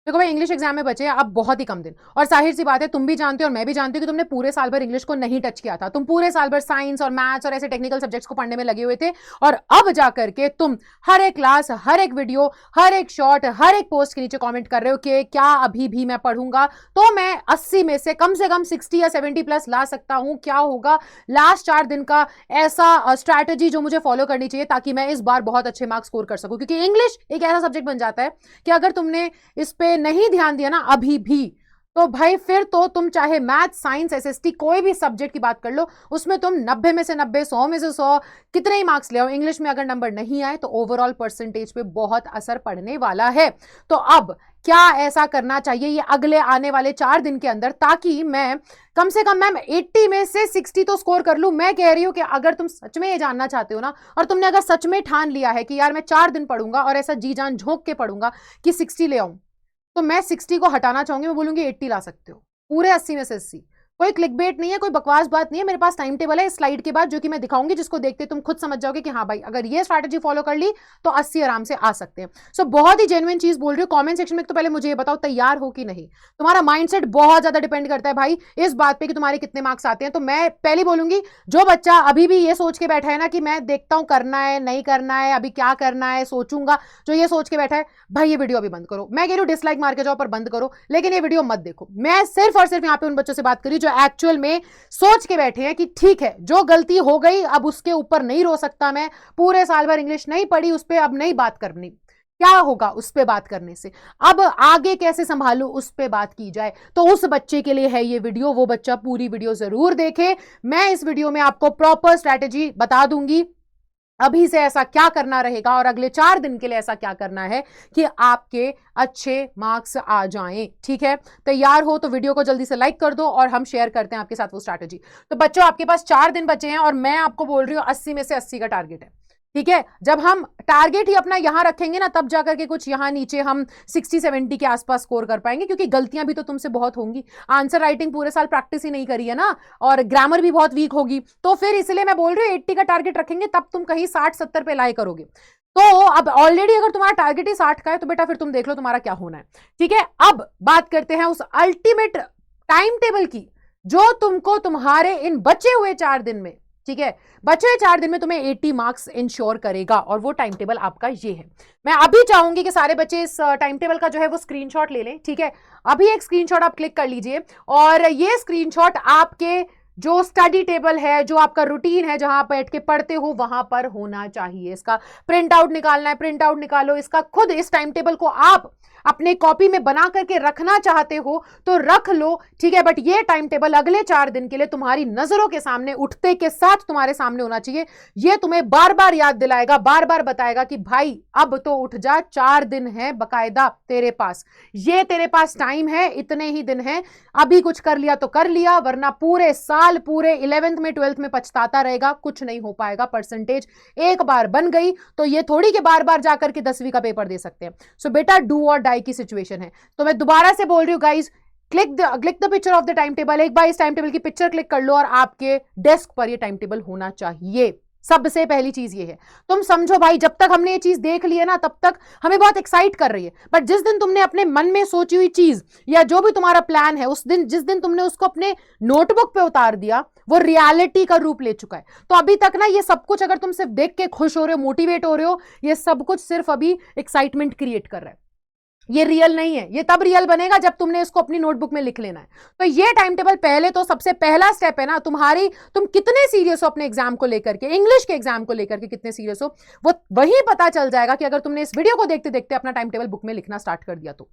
देखो भाई, English exam में बचे हैं अब बहुत ही कम दिन, और जाहिर सी बात है तुम भी जानते हो और मैं भी जानती हूँ कि तुमने पूरे साल भर इंग्लिश को नहीं टच किया था। तुम पूरे साल भर साइंस और मैथ्स और ऐसे टेक्निकल सब्जेक्ट्स को पढ़ने में लगे हुए थे, और अब जाकर के तुम हर एक क्लास, हर एक वीडियो, हर एक शॉर्ट, हर एक पोस्ट के नीचे कॉमेंट कर रहे हो कि क्या अभी भी मैं पढ़ूंगा तो मैं 80 में से कम 60 या 70 प्लस ला सकता हूं, क्या होगा लास्ट 4 दिन का ऐसा स्ट्रैटेजी जो मुझे फॉलो करनी चाहिए ताकि मैं इस बार बहुत अच्छे मार्क्स स्कोर कर सकूं। क्योंकि इंग्लिश एक ऐसा सब्जेक्ट बन जाता है कि अगर तुमने इस पे नहीं ध्यान दिया ना अभी भी, तो भाई फिर तो तुम चाहे मैथ, साइंस, एसएसटी कोई भी सब्जेक्ट की बात कर लो, उसमें तुम 90 में से 90, 100 में से 100 कितने ही मार्क्स ले आओ, इंग्लिश में अगर नंबर नहीं आए तो ओवरऑल परसेंटेज पे बहुत असर पड़ने वाला है। तो अब क्या ऐसा करना चाहिए ये अगले आने वाले 4 दिन के अंदर, ताकि मैं कम से कम मैम 80 में से 60 तो स्कोर कर लूं। मैं कह रही हूं कि अगर तुम सच में ये जानना चाहते हो ना, और तुमने अगर सच में ठान लिया है कि यार मैं 4 दिन पढ़ूंगा और ऐसा जी जान झोंक के पढ़ूंगा कि 60 ले आऊं, तो मैं 60 को हटाना चाहूंगी, मैं बोलूंगी 80 ला सकते हो, पूरे 80 में से 80। कोई क्लिकबेट नहीं है, कोई बकवास बात नहीं है, मेरे पास टाइम टेबल है स्लाइड के बाद जो कि मैं दिखाऊंगी, जिसको देखते तुम खुद समझ जाओगे कि हाँ भाई अगर ये स्ट्रैटेजी फॉलो कर ली तो 80 आराम से आ सकते हैं। सो बहुत ही जेन्युइन चीज बोल रही हूँ। कमेंट सेक्शन में तो पहले मुझे ये बताओ तैयार हो कि नहीं। तुम्हारा माइंडसेट बहुत ज्यादा डिपेंड करता है भाई इस बात पे कि तुम्हारे कितने मार्क्स आते हैं। तो मैं पहली बोलूंगी, जो बच्चा अभी भी ये सोच के बैठा है ना कि मैं देखता हूं करना है नहीं करना है, अभी क्या करना है सोचूंगा, जो ये सोच के बैठा है भाई ये वीडियो अभी बंद करो। मैं कह रही हूँ डिसलाइक मार के जाओ पर बंद करो, लेकिन ये वीडियो मत देखो। मैं सिर्फ और सिर्फ यहाँ पे उन बच्चों से बात करी जो एक्चुअल में सोच के बैठे हैं कि ठीक है जो गलती हो गई अब उसके ऊपर नहीं रो सकता मैं, पूरे साल भर इंग्लिश नहीं पढ़ी उस पर अब नहीं बात करनी, क्या होगा उस पे बात करने से, अब आगे कैसे संभालू उस पे बात की जाए। तो उस बच्चे के लिए है ये वीडियो, वो बच्चा पूरी वीडियो जरूर देखे। मैं इस वीडियो में आपको प्रॉपर स्ट्रैटेजी बता दूंगी अभी से ऐसा क्या करना रहेगा और अगले 4 दिन के लिए ऐसा क्या करना है कि आपके अच्छे मार्क्स आ जाएं। ठीक है, तैयार हो तो वीडियो को जल्दी से लाइक कर दो और हम शेयर करते हैं आपके साथ वो स्ट्रैटेजी। तो बच्चों आपके पास 4 दिन बचे हैं और मैं आपको बोल रही हूं 80 में से 80 का टारगेट है। ठीक है, जब हम टारगेट ही अपना यहां रखेंगे ना तब जाकर के कुछ यहां नीचे हम 60-70 के आसपास स्कोर कर पाएंगे, क्योंकि गलतियां भी तो तुमसे बहुत होंगी। आंसर राइटिंग पूरे साल प्रैक्टिस ही नहीं करी है ना, और ग्रामर भी बहुत वीक होगी, तो फिर इसलिए मैं बोल रही हूँ 80 का टारगेट रखेंगे तब तुम कहीं 60-70 पे लाई करोगे। तो अब ऑलरेडी अगर तुम्हारा टारगेट ही 60 का है तो बेटा फिर तुम देख लो तुम्हारा क्या होना है। ठीक है, अब बात करते हैं उस अल्टीमेट टाइम टेबल की जो तुमको तुम्हारे इन बचे हुए 4 दिन में, ठीक है, बचे 4 दिन में तुम्हें 80 मार्क्स इंश्योर करेगा, और वो टाइम टेबल आपका ये है। मैं अभी चाहूंगी कि सारे बच्चे इस टाइम टेबल का जो है वो स्क्रीनशॉट ले लें। ठीक है, अभी एक स्क्रीनशॉट आप क्लिक कर लीजिए, और ये स्क्रीनशॉट आपके जो स्टडी टेबल है, जो आपका रूटीन है, जहां बैठ के पढ़ते हो वहां पर होना चाहिए। इसका प्रिंट आउट निकालना है, प्रिंट आउट निकालो। इसका खुद इस टाइम टेबल को आप अपने कॉपी में बना करके रखना चाहते हो तो रख लो। ठीक है, बट ये टाइम टेबल अगले 4 दिन के लिए तुम्हारी नजरों के सामने उठते के साथ तुम्हारे सामने होना चाहिए। ये तुम्हें बार बार याद दिलाएगा, बार बार बताएगा कि भाई अब तो उठ जा, 4 दिन है बकायदा तेरे पास, ये तेरे पास टाइम है, इतने ही दिन है, अभी कुछ कर लिया तो कर लिया, वरना पूरे साल, पूरे 11th में 12th में पछताता रहेगा, कुछ नहीं हो पाएगा। परसेंटेज एक बार बन गई तो ये थोड़ी कि बार बार जाकर के 10वीं का पेपर दे सकते हैं। सो बेटा डू और डाई की सिचुएशन है। तो मैं दोबारा से बोल रही हूं guys, click the picture of the time table. एक बार इस टाइम टेबल की पिक्चर क्लिक कर लो और आपके डेस्क पर ये टाइम टेबल होना चाहिए। सबसे पहली चीज ये है, तुम समझो भाई जब तक हमने ये चीज देख ली है ना तब तक हमें बहुत एक्साइट कर रही है, बट जिस दिन तुमने अपने मन में सोची हुई चीज या जो भी तुम्हारा प्लान है उस दिन, जिस दिन तुमने उसको अपने नोटबुक पे उतार दिया, वो रियलिटी का रूप ले चुका है। तो अभी तक ना ये सब कुछ अगर तुम सिर्फ देख के खुश हो रहे हो, मोटिवेट हो रहे हो, ये सब कुछ सिर्फ अभी एक्साइटमेंट क्रिएट कर रहा है, ये रियल नहीं है। ये तब रियल बनेगा जब तुमने इसको अपनी नोटबुक में लिख लेना है। तो ये टाइम टेबल पहले तो सबसे पहला स्टेप है ना तुम्हारी, तुम कितने सीरियस हो अपने एग्जाम को लेकर के, इंग्लिश के एग्जाम को लेकर के कितने सीरियस हो, वो वही पता चल जाएगा कि अगर तुमने इस वीडियो को देखते देखते अपना टाइम टेबल बुक में लिखना स्टार्ट कर दिया तो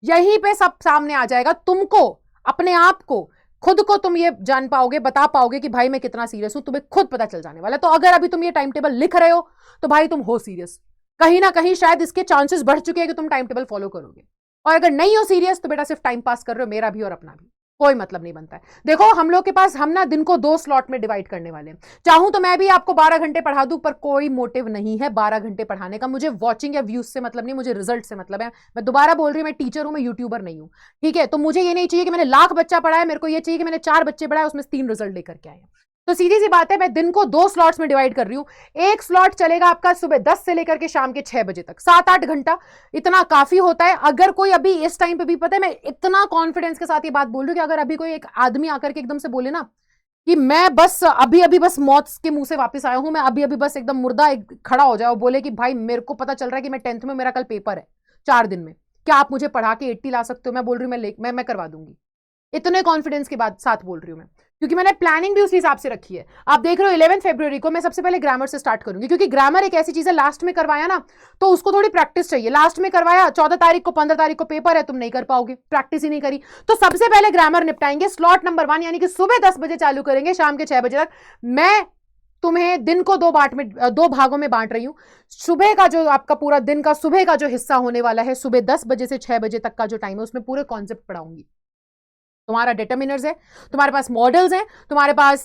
यहीं पे सब सामने आ जाएगा। तुमको अपने आप को, खुद को तुम ये जान पाओगे, बता पाओगे कि भाई मैं कितना सीरियस हूं, तुम्हें खुद पता चल जाने वाला है। तो अगर अभी तुम ये टाइम टेबल लिख रहे हो तो भाई तुम हो सीरियस, कहीं ना कहीं शायद इसके चांसेस बढ़ चुके हैं कि तुम टाइम टेबल फॉलो करोगे। और अगर नहीं हो सीरियस तो बेटा सिर्फ टाइम पास कर रहे हो, मेरा भी और अपना भी कोई मतलब नहीं बनता है। देखो हम लोग के पास, हम ना दिन को 2 स्लॉट में डिवाइड करने वाले हैं। चाहूं तो मैं भी आपको 12 घंटे पढ़ा दूं, पर कोई मोटिव नहीं है 12 घंटे पढ़ाने का। मुझे वॉचिंग या व्यूज से मतलब नहीं, मुझे रिजल्ट से मतलब है। मैं दोबारा बोल रही हूं, मैं टीचर हूं, मैं यूट्यूबर नहीं हूं। ठीक है, तो मुझे ये नहीं चाहिए कि मैंने 1,00,000 बच्चा पढ़ाया, मेरे को ये चाहिए कि मैंने 4 बच्चे पढ़ाए, उसमें 3 रिजल्ट लेकर के आए। तो सीधी सी बात है, मैं दिन को 2 स्लॉट्स में डिवाइड कर रही हूं। एक स्लॉट चलेगा आपका सुबह 10 से लेकर के शाम के 6 बजे तक, 7-8 घंटा, इतना काफी होता है। अगर कोई अभी इस टाइम पे भी, पता है मैं इतना कॉन्फिडेंस के साथ ये बात बोल रही हूं कि अगर अभी कोई एक आदमी आकर के एकदम से बोले ना कि मैं बस अभी अभी बस मौत के मुंह से वापस आया हूं, मैं अभी अभी बस एकदम मुर्दा खड़ा हो जाए और बोले कि भाई मेरे को पता चल रहा है कि मैं 10th में, मेरा कल पेपर है 4 दिन में, क्या आप मुझे पढ़ा के 80 ला सकते हो? मैं बोल रही हूँ मैं करवा दूंगी। इतने कॉन्फिडेंस के बाद साथ बोल रही हूं मैं, क्योंकि मैंने प्लानिंग भी उस हिसाब से रखी है। आप देख रहे हो 11 फरवरी को मैं सबसे पहले ग्रामर से स्टार्ट करूंगी, क्योंकि ग्रामर एक ऐसी चीज है, लास्ट में करवाया ना तो उसको थोड़ी प्रैक्टिस चाहिए। लास्ट में करवाया, 14 तारीख को 15 तारीख को पेपर है, तुम नहीं कर पाओगे, प्रैक्टिस ही नहीं करी। तो सबसे पहले ग्रामर निपटाएंगे। स्लॉट नंबर 1 यानी कि सुबह 10 बजे चालू करेंगे, शाम के 6 बजे तक। मैं तुम्हें दिन को 2 भागों में बांट रही हूं। सुबह का जो आपका पूरा दिन का सुबह का जो हिस्सा होने वाला है, सुबह 10 बजे से 6 बजे तक का जो टाइम है, उसमें पूरे कॉन्सेप्ट पढ़ाऊंगी। तुम्हारा डिटर्मिनर्स है, तुम्हारे पास मॉडल्स हैं, तुम्हारे पास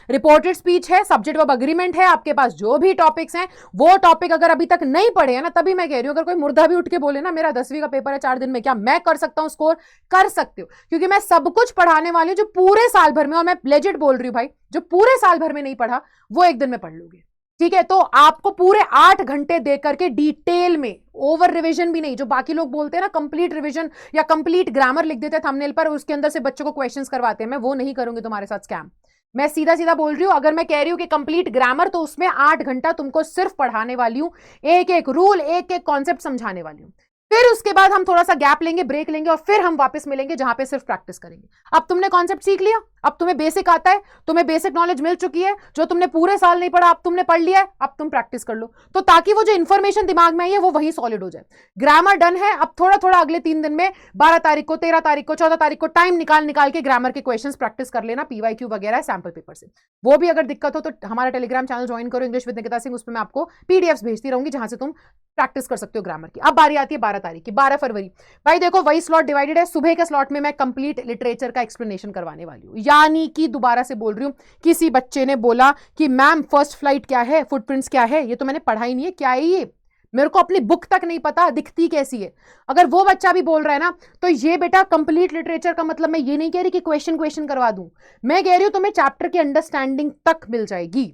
रिपोर्टेड स्पीच है, सब्जेक्ट वर्ब अग्रीमेंट है, आपके पास जो भी टॉपिक्स हैं वो टॉपिक अगर अभी तक नहीं पढ़े हैं ना, तभी मैं कह रही हूं, अगर कोई मुर्दा भी उठ के बोले ना मेरा 10वीं का पेपर है 4 दिन में, क्या मैं कर सकता हूं स्कोर? कर सकते हो, क्योंकि मैं सब कुछ पढ़ाने वाली हूं जो पूरे साल भर में, और मैं लेजिट बोल रही हूं भाई, जो पूरे साल भर में नहीं पढ़ा वो एक दिन में पढ़ लोगे। ठीक है, तो आपको पूरे 8 घंटे दे करके डिटेल में, ओवर रिवीजन भी नहीं, जो बाकी लोग बोलते हैं ना कंप्लीट रिवीजन या कंप्लीट ग्रामर लिख देते हैं थंबनेल पर, उसके अंदर से बच्चों को क्वेश्चंस करवाते हैं। मैं वो नहीं करूंगी तुम्हारे साथ स्कैम। मैं सीधा सीधा बोल रही हूं, अगर मैं कह रही हूं कि कंप्लीट ग्रामर, तो उसमें 8 घंटा तुमको सिर्फ पढ़ाने वाली हूं, एक एक रूल, एक एक कॉन्सेप्ट समझाने वाली हूं। फिर उसके बाद हम थोड़ा सा गैप लेंगे, ब्रेक लेंगे, और फिर हम वापस मिलेंगे जहां पे सिर्फ प्रैक्टिस करेंगे। अब तुमने कॉन्सेप्ट सीख लिया, अब तुम्हें बेसिक आता है, तुम्हें बेसिक नॉलेज मिल चुकी है, जो तुमने पूरे साल नहीं पढ़ा अब तुमने पढ़ लिया है, अब तुम प्रैक्टिस कर लो, तो ताकि वो जो इंफॉर्मेशन दिमाग में आई है वो वहीं सॉलिड हो जाए। ग्रामर डन है, अब थोड़ा थोड़ा अगले 3 दिन में 12 तारीख को, 13 तारीख को, 14 तारीख को टाइम निकाल के ग्रामर के क्वेश्चन प्रैक्टिस कर लेना, PYQ वगैरह सैंपल पेपर से। वो भी अगर दिक्कत हो तो हमारा टेलीग्राम चैनल ज्वाइन करो, इंग्लिश विद निकिता सिंह, उसमें मैं आपको PDFs भेजती रहूंगी जहां से तुम प्रैक्टिस कर सकते हो ग्रामर की। अब बारी आती है 12 तारीख की, 12 फरवरी। भाई देखो, वही स्लॉट डिवाइडेड है। सुबह के स्लॉट में मैं कंप्लीट लिटरेचर का एक्सप्लेनेशन करवाने वाली हूं, यानी कि दोबारा से बोल रही हूं, किसी बच्चे ने बोला कि मैम फर्स्ट फ्लाइट क्या है, फुटप्रिंट्स क्या है, ये तो मैंने पढ़ा ही नहीं है, क्या है ये, मेरे को अपनी बुक तक नहीं पता दिखती कैसी है, अगर वो बच्चा भी बोल रहा है ना, तो ये बेटा कंप्लीट लिटरेचर का मतलब मैं ये नहीं कह रही कि क्वेश्चन करवा दूं, मैं कह रही हूं तुम्हें चैप्टर की अंडरस्टैंडिंग तक मिल जाएगी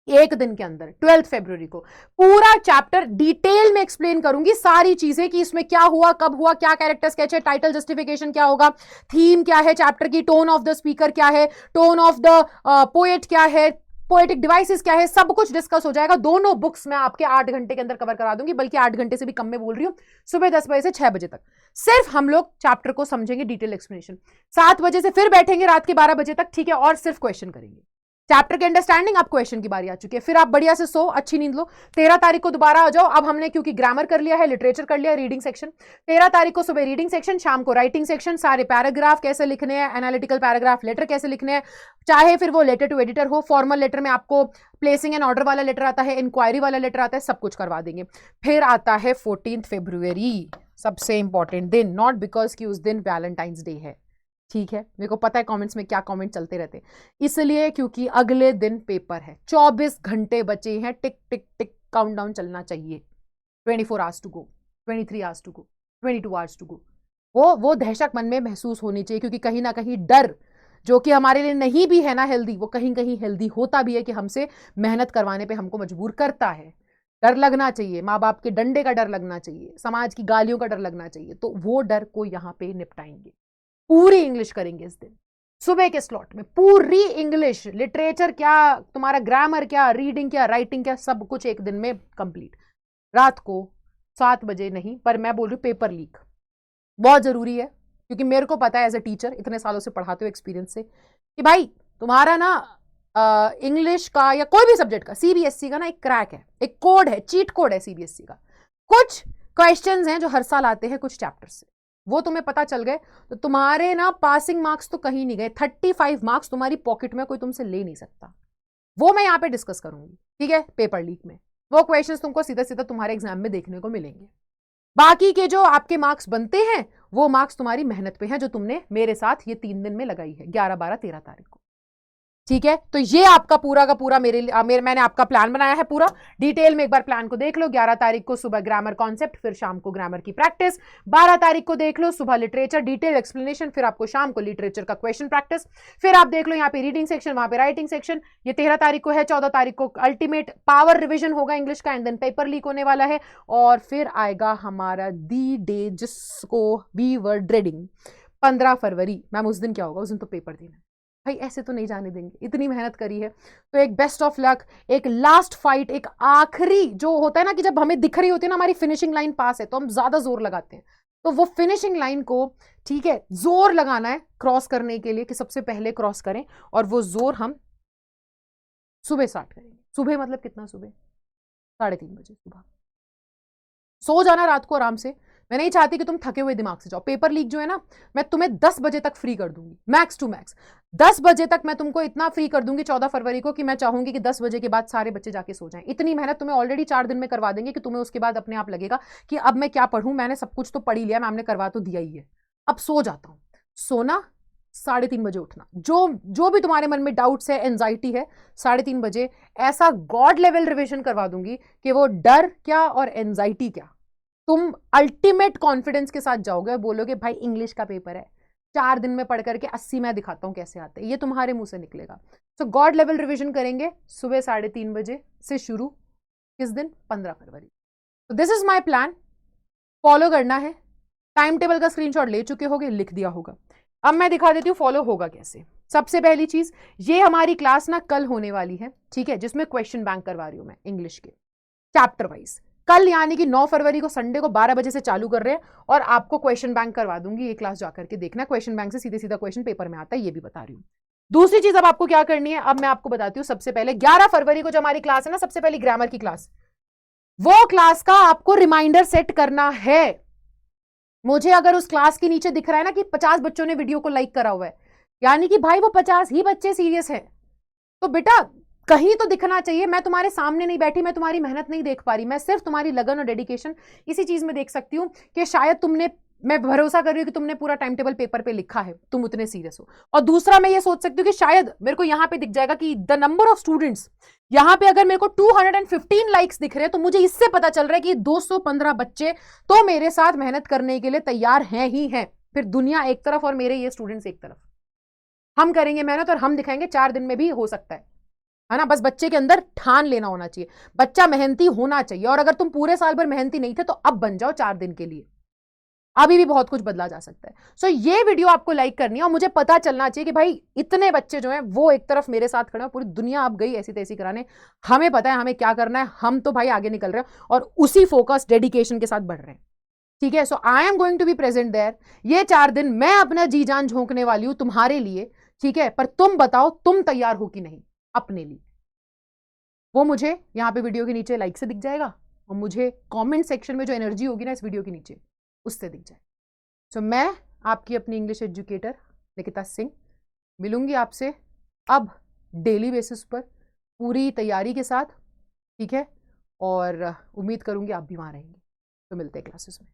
एक दिन के अंदर। 12 फरवरी को पूरा चैप्टर डिटेल में एक्सप्लेन करूंगी, सारी चीजें कि इसमें क्या हुआ, कब हुआ, क्या कैरेक्टर स्केच है, टाइटल जस्टिफिकेशन क्या होगा, थीम क्या है चैप्टर की, टोन ऑफ द स्पीकर क्या है, टोन ऑफ द पोएट क्या है, पोएटिक डिवाइसेस क्या है, सब कुछ डिस्कस हो जाएगा। दोनों बुक्स मैं आपके 8 घंटे के अंदर कवर करा दूंगी, बल्कि 8 घंटे से भी कम में बोल रही हूं, सुबह 10 बजे से 6 बजे तक सिर्फ हम लोग चैप्टर को समझेंगे, डिटेल एक्सप्लेनेशन। 7 बजे से फिर बैठेंगे रात के 12 बजे तक, ठीक है, और सिर्फ क्वेश्चन करेंगे। चैप्टर की अंडरस्टैंडिंग, अब क्वेश्चन की बारी आ चुकी है, फिर आप बढ़िया से सो, अच्छी नींद लो। 13 तारीख को दोबारा आ जाओ। अब हमने क्योंकि ग्रामर कर लिया है, लिटरेचर कर लिया है, रीडिंग सेक्शन। 13 तारीख को सुबह रीडिंग सेक्शन, शाम को राइटिंग सेक्शन, सारे पैराग्राफ कैसे लिखने हैं, एनालिटिकल पैराग्राफ, लेटर कैसे लिखने हैं, चाहे फिर वो लेटर टू एडिटर हो, फॉर्मल लेटर में आपको प्लेसिंग एंड ऑर्डर वाला लेटर आता है, इंक्वायरी वाला लेटर आता है, सब कुछ करवा देंगे। फिर आता है 14 फरवरी, सबसे इंपॉर्टेंट दिन, नॉट बिकॉज कि उस दिन वैलेंटाइंस डे है, ठीक है, मेरे को पता है कमेंट्स में क्या कमेंट चलते रहते, इसलिए क्योंकि अगले दिन पेपर है, 24 घंटे बचे हैं, टिक टिक टिक काउंटडाउन चलना चाहिए। 24 hours to go, 23 hours to go, 22 hours to go. वो दहशत मन में महसूस होनी चाहिए, क्योंकि कहीं ना कहीं डर जो कि हमारे लिए नहीं भी है ना हेल्दी, वो कहीं कहीं हेल्दी होता भी है कि हमसे मेहनत करवाने पे हमको मजबूर करता है। डर लगना चाहिए, माँ बाप के डंडे का डर लगना चाहिए, समाज की गालियों का डर लगना चाहिए, तो वो डर को यहाँ पे निपटाएंगे। पूरी इंग्लिश करेंगे इस दिन, सुबह के स्लॉट में पूरी इंग्लिश, लिटरेचर क्या, तुम्हारा ग्रामर क्या, रीडिंग क्या, राइटिंग क्या, सब कुछ एक दिन में कंप्लीट। रात को 7 बजे नहीं, पर मैं बोल रही हूँ पेपर लीक बहुत जरूरी है, क्योंकि मेरे को पता है एज ए टीचर, इतने सालों से पढ़ाते हुए एक्सपीरियंस से, कि भाई तुम्हारा ना इंग्लिश का या कोई भी सब्जेक्ट का, CBSE का ना एक क्रैक है, एक कोड है, चीट कोड है CBSE का। कुछ क्वेश्चंस हैं जो हर साल आते हैं कुछ चैप्टर से, वो तुम्हें पता चल गए तो तुम्हारे ना पासिंग मार्क्स तो कहीं नहीं गए, 35 मार्क्स तुम्हारी पॉकेट में कोई तुमसे ले नहीं सकता। वो मैं यहाँ पे डिस्कस करूंगी, ठीक है, पेपर लीक में वो क्वेश्चंस तुमको सीधा सीधा तुम्हारे एग्जाम में देखने को मिलेंगे। बाकी के जो आपके मार्क्स बनते हैं वो मार्क्स तुम्हारी मेहनत पे हैं, जो तुमने मेरे साथ ये 3 दिन में लगाई है, 11, 12, 13 तारीख को। ठीक है, तो ये आपका पूरा का पूरा मैंने आपका प्लान बनाया है पूरा डिटेल में। एक बार प्लान को देख लो। 11 तारीख को सुबह ग्रामर कॉन्सेप्ट, फिर शाम को ग्रामर की प्रैक्टिस। 12 तारीख को देख लो सुबह लिटरेचर डिटेल एक्सप्लेनेशन, फिर आपको शाम को लिटरेचर का क्वेश्चन प्रैक्टिस। फिर आप देख लो यहाँ पे रीडिंग सेक्शन, वहां पे राइटिंग सेक्शन। ये 13 तारीख को है। 14 तारीख को अल्टीमेट पावर रिविजन होगा इंग्लिश का, एंड देन पेपर लीक होने वाला है। और फिर आएगा हमारा दी डे जिसको वी वर ड्रेडिंग, 15 फरवरी। मैम उस दिन क्या होगा? उस दिन तो पेपर देना है भाई, ऐसे तो नहीं जाने देंगे, इतनी मेहनत करी है। तो एक बेस्ट ऑफ लक, एक लास्ट फाइट, एक आखिरी जो होता है ना कि जब हमें दिख रही होती है ना हमारी फिनिशिंग लाइन पास है, तो हम ज्यादा जोर लगाते हैं। तो वो फिनिशिंग लाइन को, ठीक है, जोर लगाना है क्रॉस करने के लिए कि सबसे पहले क्रॉस करें। और वो जोर हम सुबह स्टार्ट करेंगे। सुबह मतलब कितना? सुबह 3:30 बजे सुबह। सो जाना रात को आराम से। मैं नहीं चाहती कि तुम थके हुए दिमाग से जाओ। पेपर लीक जो है ना, मैं तुम्हें 10 बजे तक फ्री कर दूंगी, मैक्स टू मैक्स 10 बजे तक मैं तुमको इतना फ्री कर दूंगी 14 फरवरी को कि मैं चाहूंगी कि 10 बजे के बाद सारे बच्चे जाके सो जाएं। इतनी मेहनत तुम्हें ऑलरेडी 4 दिन में करवा देंगे कि तुम्हें उसके बाद अपने आप लगेगा कि अब मैं क्या पढ़ूं, मैंने सब कुछ तो पढ़ ही लिया, मैम ने करवा तो दिया ही है, अब सो जाता हूं। सोना, 3:30 बजे उठना। जो भी तुम्हारे मन में डाउट्स है, एंजाइटी है, 3:30 बजे ऐसा गॉड लेवल रिविजन करवा दूंगी कि वो डर क्या और एंजाइटी क्या, तुम अल्टीमेट कॉन्फिडेंस के साथ जाओगे और बोलोगे भाई इंग्लिश का पेपर है, 4 दिन में पढ़ करके 80 मैं दिखाता हूं कैसे आते हैं, ये तुम्हारे मुंह से निकलेगा। तो गॉड लेवल रिवीजन करेंगे सुबह 3:30 बजे से शुरू। किस दिन? 15 फरवरी। तो this is my plan, follow करना है। टाइम टेबल का स्क्रीनशॉट ले चुके होगे, लिख दिया होगा। अब मैं दिखा देती हूँ फॉलो होगा कैसे। सबसे पहली चीज, ये हमारी क्लास ना कल होने वाली है, ठीक है, जिसमें क्वेश्चन बैंक करवा रही हूं मैं इंग्लिश के चैप्टर वाइज। कल यानी कि 9 फरवरी को संडे को 12 बजे से चालू कर रहे हैं और आपको क्वेश्चन बैंक करवा दूंगी। ये क्लास जाकर के देखना, क्वेश्चन बैंक से सीधे सीधा क्वेश्चन पेपर में आता है, ये भी बता रही हूँ। दूसरी चीज अब आपको क्या करनी है, अब मैं आपको बताती हूँ। सबसे पहले 11 फरवरी को जो हमारी क्लास है ना, सबसे पहले ग्रामर की क्लास, वो क्लास का आपको रिमाइंडर सेट करना है। मुझे अगर उस क्लास के नीचे दिख रहा है ना कि 50 बच्चों ने वीडियो को लाइक करा हुआ है, यानी कि भाई वो 50 ही बच्चे सीरियस हैं। तो बेटा कहीं तो दिखना चाहिए। मैं तुम्हारे सामने नहीं बैठी, मैं तुम्हारी मेहनत नहीं देख पा रही, मैं सिर्फ तुम्हारी लगन और डेडिकेशन इसी चीज में देख सकती हूँ कि शायद तुमने, मैं भरोसा कर रही हूँ कि तुमने पूरा टाइम टेबल पेपर पे लिखा है, तुम उतने सीरियस हो। और दूसरा मैं ये सोच सकती हूँ कि शायद मेरे को यहाँ पे दिख जाएगा कि द नंबर ऑफ स्टूडेंट्स, यहाँ पे अगर मेरे को 215 लाइक्स दिख रहे हैं तो मुझे इससे पता चल रहा है कि 215 बच्चे तो मेरे साथ मेहनत करने के लिए तैयार हैं ही हैं। फिर दुनिया एक तरफ और मेरे ये स्टूडेंट्स एक तरफ, हम करेंगे मेहनत और हम दिखाएंगे 4 दिन में भी हो सकता है ना। बस बच्चे के अंदर ठान लेना होना चाहिए, बच्चा मेहनती होना चाहिए। और अगर तुम पूरे साल भर मेहनती नहीं थे तो अब बन जाओ 4 दिन के लिए, अभी भी बहुत कुछ बदला जा सकता है। सो ये वीडियो आपको लाइक करनी है और मुझे पता चलना चाहिए कि भाई इतने बच्चे जो हैं वो एक तरफ मेरे साथ खड़े हैं, पूरी दुनिया अब गई ऐसी तैसी कराने, हमें पता है हमें क्या करना है, हम तो भाई आगे निकल रहे हैं और उसी फोकस डेडिकेशन के साथ बढ़ रहे हैं, ठीक है। So I am going to be present there. ये 4 दिन मैं अपना जी जान झोंकने वाली हूं तुम्हारे लिए, ठीक है। पर तुम बताओ तुम तैयार हो कि नहीं अपने लिए, वो मुझे यहाँ पे वीडियो के नीचे लाइक से दिख जाएगा और मुझे कमेंट सेक्शन में जो एनर्जी होगी ना इस वीडियो के नीचे उससे दिख जाए। सो मैं आपकी अपनी इंग्लिश एजुकेटर निकिता सिंह मिलूंगी आपसे अब डेली बेसिस पर पूरी तैयारी के साथ, ठीक है। और उम्मीद करूंगी आप भी वहां रहेंगे। तो मिलते हैं क्लासेस में।